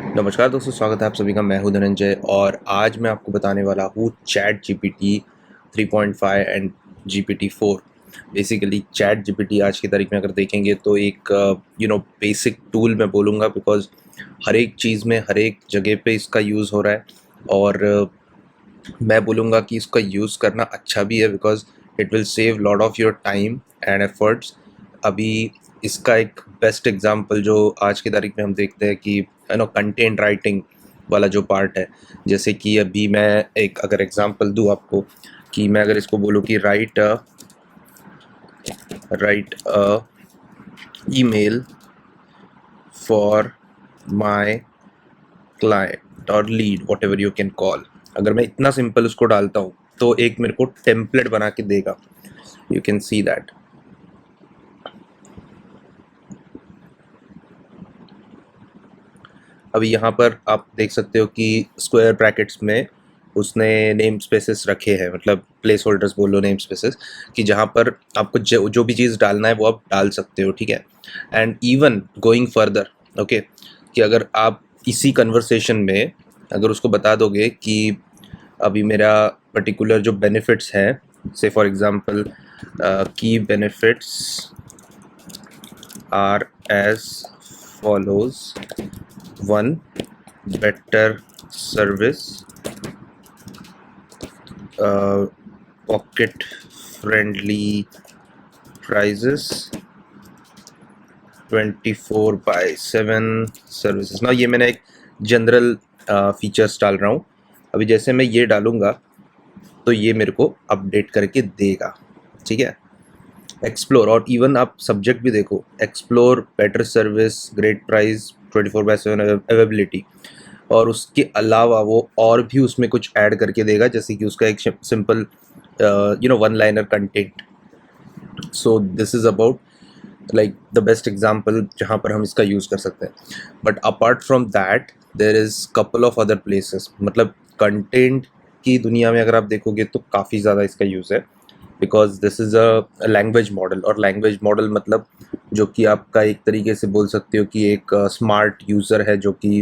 नमस्कार दोस्तों, स्वागत है आप सभी का। मैं हूं धनंजय और आज मैं आपको बताने वाला हूं chat GPT 3.5 and GPT 4। Basically chat GPT आज की तारीख में अगर देखेंगे तो एक बेसिक टूल मैं बोलूँगा, बिकॉज हर एक चीज़ में हर एक जगह पे इसका यूज़ हो रहा है। और मैं बोलूँगा कि इसका यूज़ करना अच्छा भी है, because it will save lot of your time and efforts. अभी इसका एक बेस्ट एग्जांपल जो आज की तारीख में हम देखते हैं कि कंटेंट राइटिंग वाला जो पार्ट है, जैसे कि अभी मैं एक अगर एग्जांपल दूँ आपको, कि मैं अगर इसको बोलूँ कि write email for my client और lead, whatever you can call. अगर मैं इतना सिंपल उसको डालता हूँ तो एक मेरे को टेम्पलेट बना के देगा। You can see that. अभी यहाँ पर आप देख सकते हो कि स्क्वायर ब्रैकेट्स में उसने नेम स्पेसेस रखे हैं, मतलब प्लेस होल्डर्स बोलो, नेम स्पेसेस, कि जहाँ पर आपको जो भी चीज़ डालना है वो आप डाल सकते हो, ठीक है। And even going further, okay, कि अगर आप इसी कन्वर्सेशन में अगर उसको बता दोगे कि अभी मेरा पर्टिकुलर जो बेनिफिट्स हैं, से फॉर एग्जांपल की benefits are as follows. One, better service, pocket friendly prices, 24/7 services ना। ये मैंने एक जनरल फीचर्स डाल रहा हूँ। अभी जैसे मैं ये डालूँगा तो ये मेरे को अपडेट करके देगा, ठीक है। एक्सप्लोर, और इवन आप सब्जेक्ट भी देखो, explore, better service, great price, 24/7 availability. और उसके अलावा वो और भी उसमें कुछ ऐड करके देगा, जैसे कि उसका एक simple one liner content. So this is about like the best example जहाँ पर हम इसका यूज़ कर सकते हैं। But apart from that there is couple of other places, मतलब कंटेंट की दुनिया में अगर आप देखोगे तो काफ़ी ज़्यादा इसका यूज़ है, because this is a language model. और लैंग्वेज मॉडल मतलब जो कि आपका एक तरीके से बोल सकते हो कि एक स्मार्ट यूज़र है, जो कि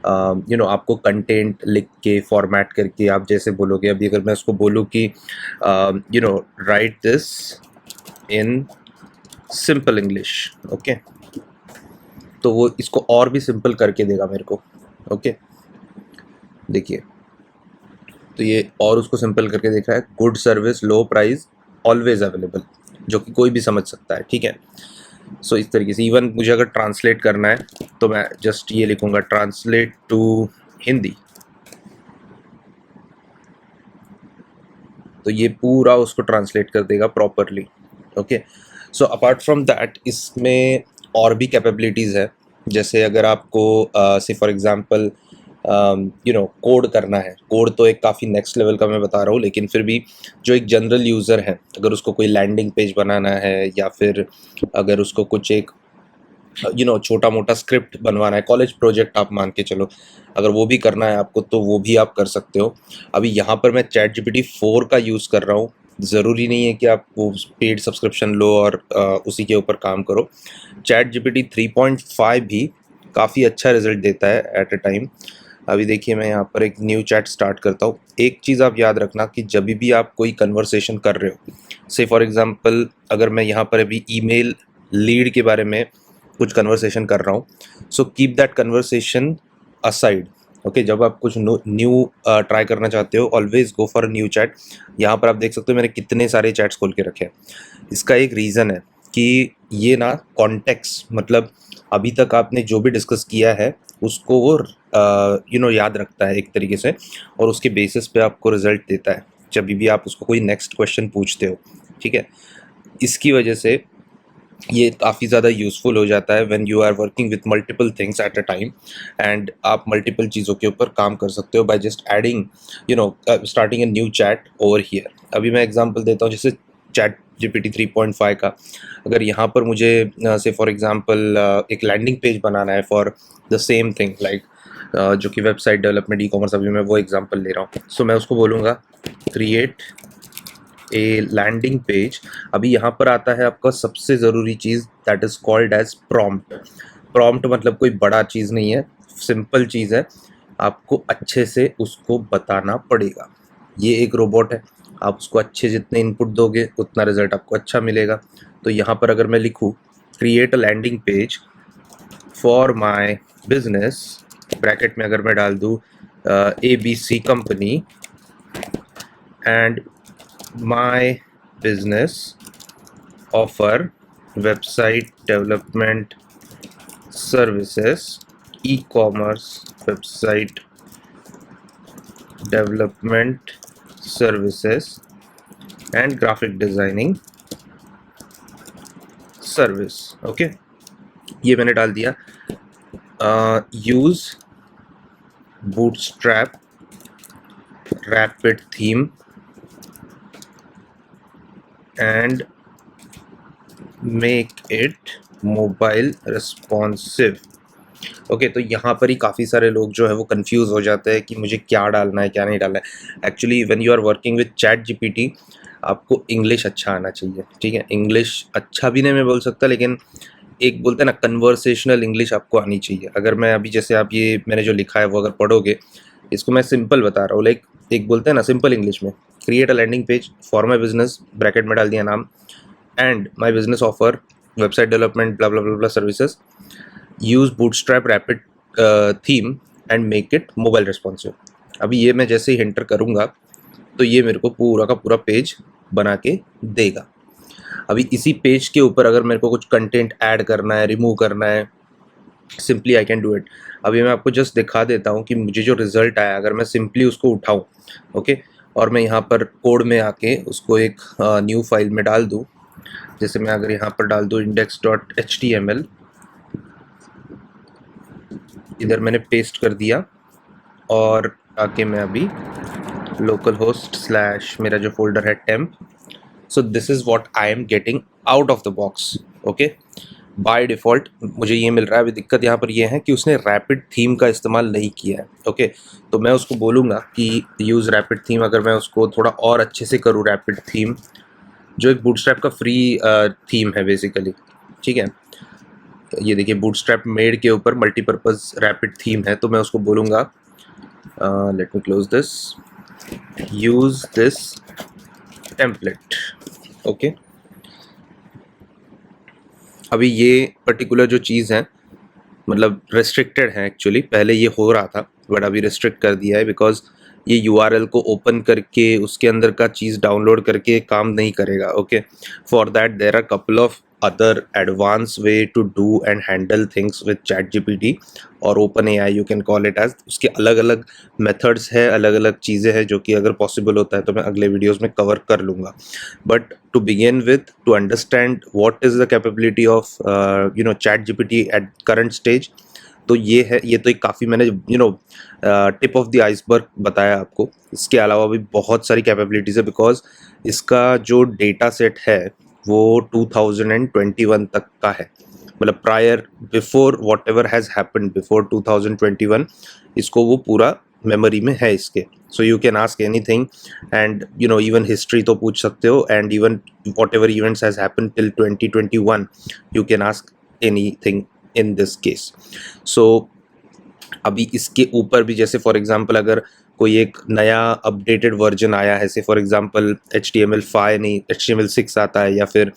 आपको कंटेंट लिख के फॉर्मेट करके आप जैसे बोलोगे। अभी अगर मैं उसको बोलूँ कि right this in simple English, okay, तो वो इसको और भी सिंपल करके देगा मेरे को, ओके। देखिए, तो ये और उसको सिंपल करके देख रहा है, गुड सर्विस, लो प्राइस, ऑलवेज अवेलेबल, जो कि कोई भी समझ सकता है, ठीक है। सो इस तरीके से इवन मुझे अगर ट्रांसलेट करना है तो मैं जस्ट ये लिखूंगा, ट्रांसलेट टू हिंदी, तो ये पूरा उसको ट्रांसलेट कर देगा properly, okay. So apart from that इसमें और भी कैपेबिलिटीज़ है। जैसे अगर आपको से फॉर एग्जांपल कोड करना है, कोड तो एक काफ़ी नेक्स्ट लेवल का मैं बता रहा हूँ, लेकिन फिर भी जो एक जनरल यूज़र है, अगर उसको कोई लैंडिंग पेज बनाना है या फिर अगर उसको कुछ एक छोटा मोटा स्क्रिप्ट बनवाना है, कॉलेज प्रोजेक्ट आप मान के चलो, अगर वो भी करना है आपको तो वो भी आप कर सकते हो। अभी यहाँ पर मैं चैट जीपीटी 4 का यूज़ कर रहा हूँ। ज़रूरी नहीं है कि आप वो पेड सब्सक्रिप्शन लो और उसी के ऊपर काम करो। चैट जीपीटी 3.5 भी काफ़ी अच्छा रिजल्ट देता है एट अ टाइम। अभी देखिए, मैं यहाँ पर एक न्यू चैट स्टार्ट करता हूँ। एक चीज़ आप याद रखना कि जब भी आप कोई कन्वर्सेशन कर रहे हो, से फॉर एग्जांपल अगर मैं यहाँ पर अभी ईमेल लीड के बारे में कुछ कन्वर्सेशन कर रहा हूँ, so keep that conversation aside, okay. जब आप कुछ न्यू ट्राई करना चाहते हो, always go for new chat. यहाँ पर आप देख सकते हो मैंने कितने सारे चैट्स खोल के रखे हैं। इसका एक रीज़न है कि ये ना कॉन्टेक्स्ट, मतलब अभी तक आपने जो भी डिस्कस किया है उसको वो याद रखता है एक तरीके से, और उसके बेसिस पे आपको रिजल्ट देता है जब भी आप उसको कोई नेक्स्ट क्वेश्चन पूछते हो, ठीक है। इसकी वजह से ये काफ़ी ज़्यादा यूज़फुल हो जाता है when you are working with multiple things at a time, and आप मल्टीपल चीज़ों के ऊपर काम कर सकते हो by just adding starting a new chat over here. अभी मैं एग्जांपल देता हूँ, जैसे चैट जीपीटी 3.5 का, अगर यहाँ पर मुझे से फॉर एग्जांपल एक लैंडिंग पेज बनाना है for the same thing, like जो कि वेबसाइट डेवलपमेंट, ई कॉमर्स, अभी मैं वो एग्जांपल ले रहा हूँ। सो मैं उसको बोलूँगा क्रिएट ए लैंडिंग पेज। अभी यहाँ पर आता है आपका सबसे ज़रूरी चीज़, that is called as prompt. Prompt मतलब कोई बड़ा चीज़ नहीं है, सिंपल चीज़ है, आपको अच्छे से उसको बताना पड़ेगा। ये एक रोबोट है, आप उसको अच्छे जितने इनपुट दोगे उतना रिजल्ट आपको अच्छा मिलेगा। तो यहाँ पर अगर मैं लिखूँ create a landing page for my business, bracket में अगर मैं डाल दूँ ABC company and my business offer website development services, e-commerce website development services and graphic designing service. Okay, ये मैंने डाल दिया। Use Bootstrap rapid theme and make it mobile responsive. Okay, तो यहाँ पर ही काफ़ी सारे लोग जो है वो कंफ्यूज हो जाते हैं कि मुझे क्या डालना है क्या नहीं डालना है। Actually when you are working with chat GPT आपको इंग्लिश अच्छा आना चाहिए, ठीक है। इंग्लिश अच्छा भी नहीं मैं बोल सकता, लेकिन एक बोलते हैं ना कन्वर्सेशनल इंग्लिश आपको आनी चाहिए। अगर मैं अभी जैसे आप ये मैंने जो लिखा है वो अगर पढ़ोगे, इसको मैं सिंपल बता रहा हूँ, लाइक एक बोलते हैं ना सिंपल इंग्लिश में, create a landing page for my business, bracket में डाल दिया नाम, and my business offer website development blah blah blah services, use Bootstrap rapid theme and make it mobile responsive. अभी ये मैं जैसे ही एंटर करूँगा तो ये मेरे को पूरा का पूरा पेज बना के देगा। अभी इसी पेज के ऊपर अगर मेरे को कुछ कंटेंट ऐड करना है, रिमूव करना है, simply I can do it. अभी मैं आपको जस्ट दिखा देता हूँ कि मुझे जो रिजल्ट आया, अगर मैं सिंपली उसको उठाऊँ, ओके, और मैं यहाँ पर कोड में आके उसको एक न्यू फाइल में डाल दूँ, जैसे मैं अगर यहाँ पर डाल दूँ index.html, इधर मैंने पेस्ट कर दिया, और आके मैं अभी लोकल होस्ट स्लैश मेरा जो फोल्डर है temp, so this is what I am getting out of the box. Okay, by default मुझे ये मिल रहा है। अभी दिक्कत यहाँ पर ये है कि उसने रैपिड थीम का इस्तेमाल नहीं किया है। ओके, तो मैं उसको बोलूँगा कि यूज़ रैपिड थीम। अगर मैं उसको थोड़ा और अच्छे से करूँ, रैपिड थीम जो एक बूटस्ट्रैप का फ्री थीम है बेसिकली, ठीक है। ये देखिए बूटस्ट्रैप मेड के ऊपर मल्टीपर्पज़ रैपिड थीम है, तो मैं उसको बोलूँगा let me close this, use this template. Okay, अभी ये पर्टिकुलर जो चीज़ है मतलब रेस्ट्रिक्टेड है एक्चुअली, पहले ये हो रहा था बट अभी रिस्ट्रिक्ट कर दिया है, बिकॉज ये यूआरएल को ओपन करके उसके अंदर का चीज़ डाउनलोड करके काम नहीं करेगा। Okay, for that there are couple of other advance way to do and handle things with chat GPT और open AI, you can call it as. उसके अलग अलग मेथड्स है, अलग अलग चीज़ें हैं जो कि अगर पॉसिबल होता है तो मैं अगले वीडियोज़ में कवर कर लूँगा। But to begin with, to understand what is the capability of chat gpt at current stage, तो ये है, ये तो एक काफ़ी मैंने टिप ऑफ द आइसबर्ग बताया आपको। इसके अलावा भी बहुत सारी कैपेबिलिटीज़ है, बिकॉज इसका जो डेटा सेट है वो 2021 तक का है, मतलब prior before whatever has happened before 2021 इसको वो पूरा मेमोरी में है इसके। So you can ask anything and even history तो पूछ सकते हो, and even whatever events has happen till 2021 you can ask anything in this case. So अभी इसके ऊपर भी जैसे फॉर एग्जांपल अगर कोई एक नया अपडेटेड वर्जन आया है, से फॉर एग्जांपल HTML5 नहीं HTML6 आता है, या फिर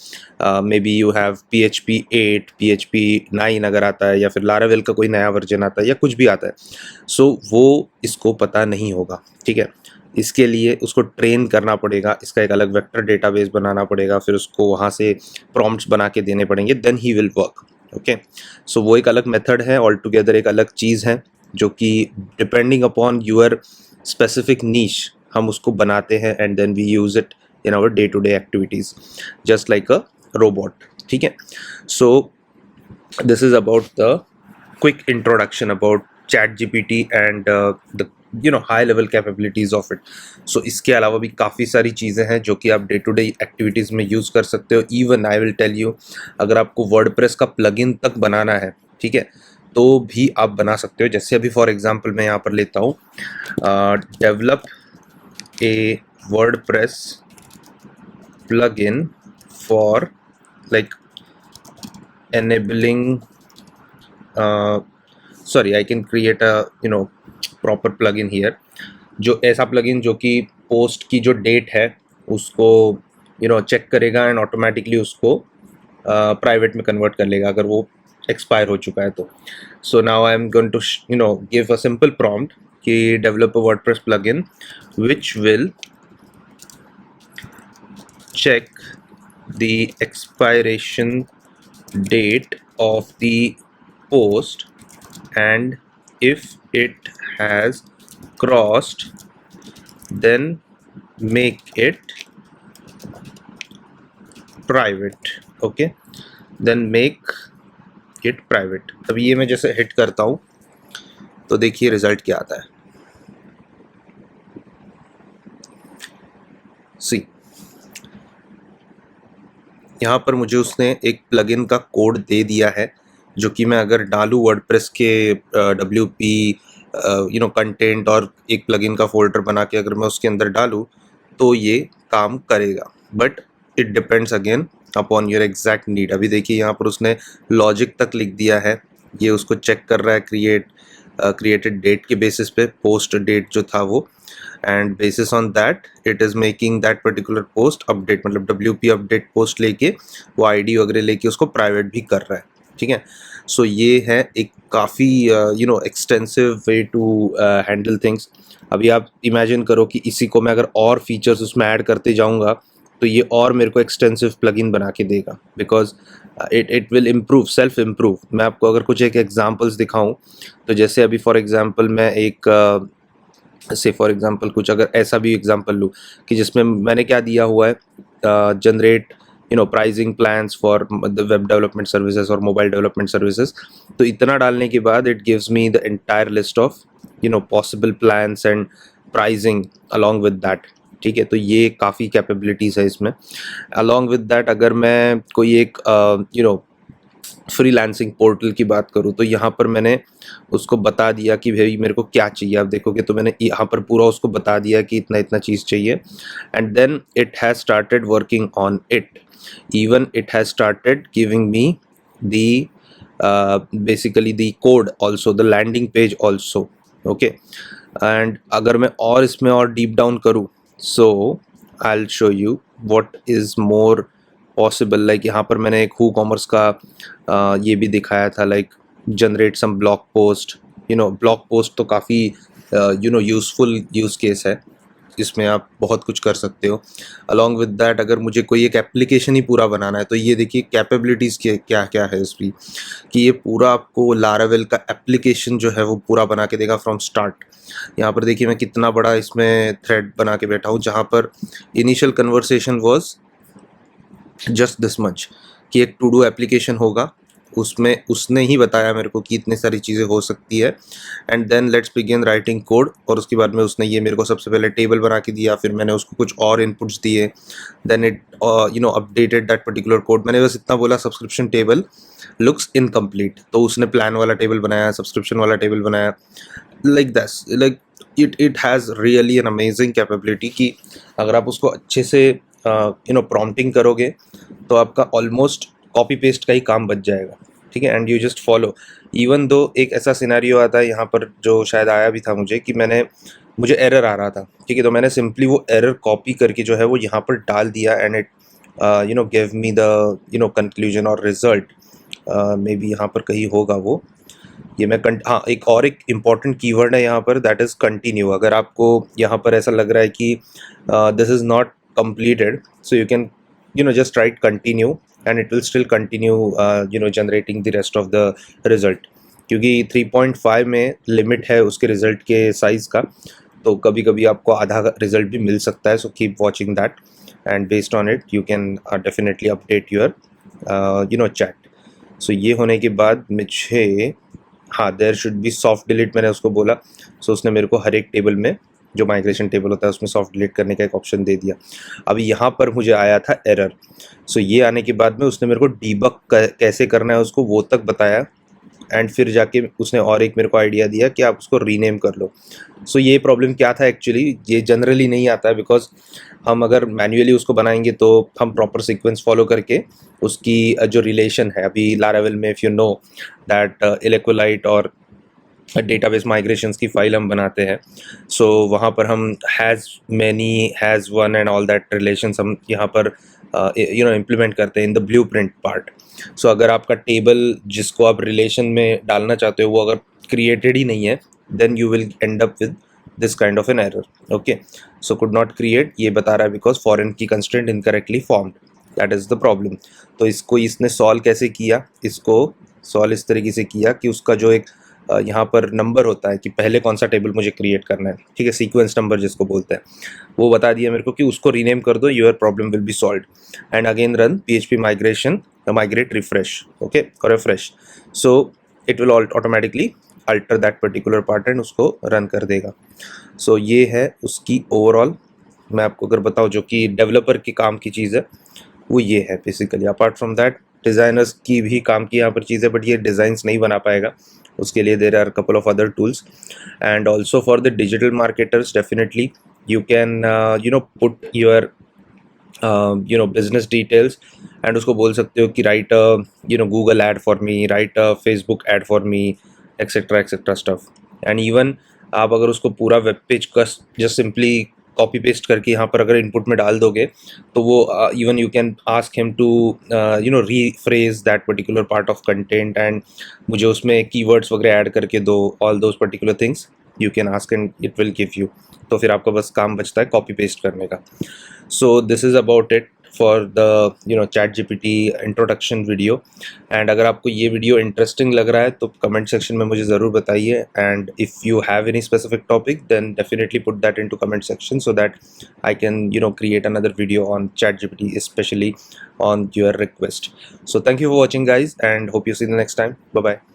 may be you have PHP 8 PHP 9 अगर आता है, या फिर लारावेल का कोई नया वर्जन आता है या कुछ भी आता है, सो वो इसको पता नहीं होगा, ठीक है। इसके लिए उसको ट्रेन करना पड़ेगा, इसका एक अलग वेक्टर डेटाबेस बनाना पड़ेगा, फिर उसको वहाँ से प्रॉम्प्ट्स बना के देने पड़ेंगे, then he will work. Okay, so वो एक अलग मेथड है, ऑल टुगेदर एक अलग चीज़ है जो कि depending upon your specific niche हम उसको बनाते हैं, and then we use it in our day to day activities just like a robot, ठीक है। So this is about the quick introduction about chat gpt and the high level capabilities of it. So इसके अलावा भी काफ़ी सारी चीज़ें हैं जो कि आप डे टू डे एक्टिविटीज़ में यूज़ कर सकते हो। Even I will tell you, अगर आपको वर्डप्रेस का प्लगइन तक बनाना है, ठीक है, तो भी आप बना सकते हो। जैसे अभी फॉर एग्जांपल मैं यहाँ पर लेता हूँ develop a WordPress plugin for like enabling sorry, I can create a proper plugin here, जो ऐसा प्लगइन जो कि पोस्ट की जो डेट है उसको चेक करेगा एंड ऑटोमेटिकली उसको प्राइवेट में कन्वर्ट कर लेगा अगर वो एक्सपायर हो चुका है तो. So now I am going to give a simple prompt कि develop a WordPress plugin which will check the expiration date of the post, and if it has crossed then make it private. Okay, then make it private. अभी ये मैं जैसे hit करता हूँ तो देखिए result क्या आता है. सी, यहाँ पर मुझे उसने एक प्लगइन का कोड दे दिया है जो कि मैं अगर डालूँ वर्डप्रेस के WP कंटेंट और एक प्लगइन का फोल्डर बना के अगर मैं उसके अंदर डालूँ तो ये काम करेगा. But it depends again upon your exact need. अभी देखिए यहाँ पर उसने लॉजिक तक लिख दिया है, ये उसको चेक कर रहा है क्रिएटेड डेट के बेसिस पे, पोस्ट डेट जो था वो, and bases on that it is making that particular post update, मतलब WP अपडेट पोस्ट लेके वो ID वगैरह लेके उसको प्राइवेट भी कर रहा है. ठीक है, सो ये है एक काफ़ी extensive way to handle things. अभी आप इमेजिन करो कि इसी को मैं अगर और फीचर्स उसमें ऐड करते जाऊँगा तो ये और मेरे को एक्सटेंसिव प्लगइन बना के देगा, because it will improve, self improve. मैं आपको अगर कुछ एक एग्जांपल्स दिखाऊं तो जैसे अभी फॉर एग्जांपल मैं एक फॉर एग्जांपल कुछ अगर ऐसा भी एग्जांपल लूँ कि जिसमें मैंने क्या दिया हुआ है, generate pricing plans for the web development services और मोबाइल डेवलपमेंट सर्विसेज. तो इतना डालने के बाद it gives me the entire list of possible plans and pricing along with that. ठीक है, तो ये काफ़ी कैपेबिलिटीज़ है इसमें. अलॉन्ग विद दैट अगर मैं कोई एक फ्रीलांसिंग पोर्टल की बात करूँ तो यहाँ पर मैंने उसको बता दिया कि भाई मेरे को क्या चाहिए. आप देखोगे तो मैंने यहाँ पर पूरा उसको बता दिया कि इतना इतना चीज़ चाहिए, and then it has started working on it. Even it has started giving me the basically the code also, the landing page also. Okay, and अगर मैं और इसमें और डीप डाउन करूँ so I will show you what is more possible. Like यहाँ पर मैंने एक कॉमर्स का ये भी दिखाया था, like generate some blog post. Blog post तो काफ़ी यूज़फुल यूज़ केस है, इसमें आप बहुत कुछ कर सकते हो. अलॉन्ग विद दैट अगर मुझे कोई एक एप्लीकेशन ही पूरा बनाना है तो ये देखिए कैपेबिलिटीज़ क्या क्या है इसकी, कि ये पूरा आपको लारावेल का एप्लीकेशन जो है वो पूरा बना के देगा फ्रॉम स्टार्ट. यहाँ पर देखिए मैं कितना बड़ा इसमें थ्रेड बना के बैठा हूँ, जहाँ पर initial conversation was just this much कि एक टू डू एप्लीकेशन होगा, उसमें उसने ही बताया मेरे को कि इतनी सारी चीज़ें हो सकती है. And then let's begin writing code, और उसके बाद में उसने ये मेरे को सबसे पहले टेबल बना के दिया, फिर मैंने उसको कुछ और इनपुट्स दिए, then it updated that particular code. मैंने बस इतना बोला सब्सक्रिप्शन टेबल लुक्स इनकम्प्लीट, तो उसने प्लान वाला टेबल बनाया, सब्सक्रिप्शन वाला टेबल बनाया, like that's like it has really an amazing capability कि अगर आप उसको अच्छे से प्रॉम्प्टिंग करोगे तो आपका ऑलमोस्ट कॉपी पेस्ट का ही काम बच जाएगा. ठीक है, and you just follow. Even though एक ऐसा सिनेरियो आता है यहाँ पर जो शायद आया भी था मुझे, कि मुझे एरर आ रहा था. ठीक है, तो मैंने सिंपली वो एरर कॉपी करके जो है वो यहाँ पर डाल दिया, and it give me the conclusion और रिजल्ट. मे बी यहाँ पर कहीं होगा वो, ये मैं हाँ एक इम्पॉर्टेंट कीवर्ड है यहाँ पर, दैट इज़ कंटिन्यू. अगर आपको यहाँ पर ऐसा लग रहा है कि this is not completed, so you can just write continue and it will still continue generating the rest of the result. क्योंकि 3.5 में लिमिट है उसके रिजल्ट के साइज़ का, तो कभी कभी आपको आधा रिजल्ट भी मिल सकता है. So keep watching that and based on it you can definitely update your chat. So ये होने के बाद मुझे हाँ there should be soft delete, मैंने उसको बोला. सो उसने मेरे को हर एक टेबल में जो माइग्रेशन टेबल होता है उसमें सॉफ्ट डिलीट करने का एक ऑप्शन दे दिया. अभी यहाँ पर मुझे आया था एरर. सो ये आने के बाद में उसने मेरे को डीबग कैसे करना है उसको वो तक बताया, एंड फिर जाके उसने और एक मेरे को आइडिया दिया कि आप उसको रीनेम कर लो. सो ये प्रॉब्लम क्या था एक्चुअली, ये जनरली नहीं आता है, बिकॉज हम अगर मैन्युअली उसको बनाएंगे तो हम प्रॉपर सीक्वेंस फॉलो करके उसकी जो रिलेशन है, अभी लारावेल में if you know that electrolyte और डेटाबेस माइग्रेशंस की फाइल हम बनाते हैं, सो वहाँ पर हम has, many, has one and all that relations हम यहाँ पर इम्प्लीमेंट करते हैं इन द ब्लूप्रिंट पार्ट। सो अगर आपका टेबल जिसको आप रिलेशन में डालना चाहते हो वो अगर क्रिएटेड ही नहीं है, then you will end up with this kind of an error. Okay, so could not create ये बता रहा है because foreign key constraint incorrectly formed, that is the problem. तो इसको इसने सॉल्व कैसे किया, इसको सॉल्व इस तरीके से किया कि उसका जो एक यहाँ पर नंबर होता है कि पहले कौन सा टेबल मुझे क्रिएट करना है, ठीक है, सीक्वेंस नंबर जिसको बोलते हैं, वो बता दिया मेरे को कि उसको रीनेम कर दो, your problem will be solve and again run PHP migration, migrate refresh, okay, और refresh, so it will automatically alter that particular part and उसको रन कर देगा। सो ये है उसकी ओवरऑल, मैं आपको अगर बताऊँ जो कि डेवलपर की काम की चीज़ है वो ये है basically. Apart from that designers की भी काम की यहाँ पर चीज़ है, बट ये डिज़ाइंस नहीं बना पाएगा, उसके लिए there are couple of other tools. And also for the digital marketers definitely you can put your business details and उसको बोल सकते हो कि write Google ad for me, write Facebook ad for me, etcetera stuff. And even आप अगर उसको पूरा web page का जस्ट सिंपली कॉपी पेस्ट करके यहाँ पर अगर इनपुट में डाल दोगे तो वो even you can ask him to rephrase that particular part of content and मुझे उसमें कीवर्ड्स वगैरह ऐड करके दो, all those particular things you can ask and it will give you. तो फिर आपका बस काम बचता है कॉपी पेस्ट करने का। सो this is about it for the ChatGPT introduction video. And अगर आपको ये वीडियो इंटरेस्टिंग लग रहा है तो कमेंट सेक्शन में मुझे ज़रूर बताइए, and if you have any specific topic then definitely put that into comment section so that I can create another video on ChatGPT especially on your request. So thank you for watching guys and hope you see you the next time. Bye bye.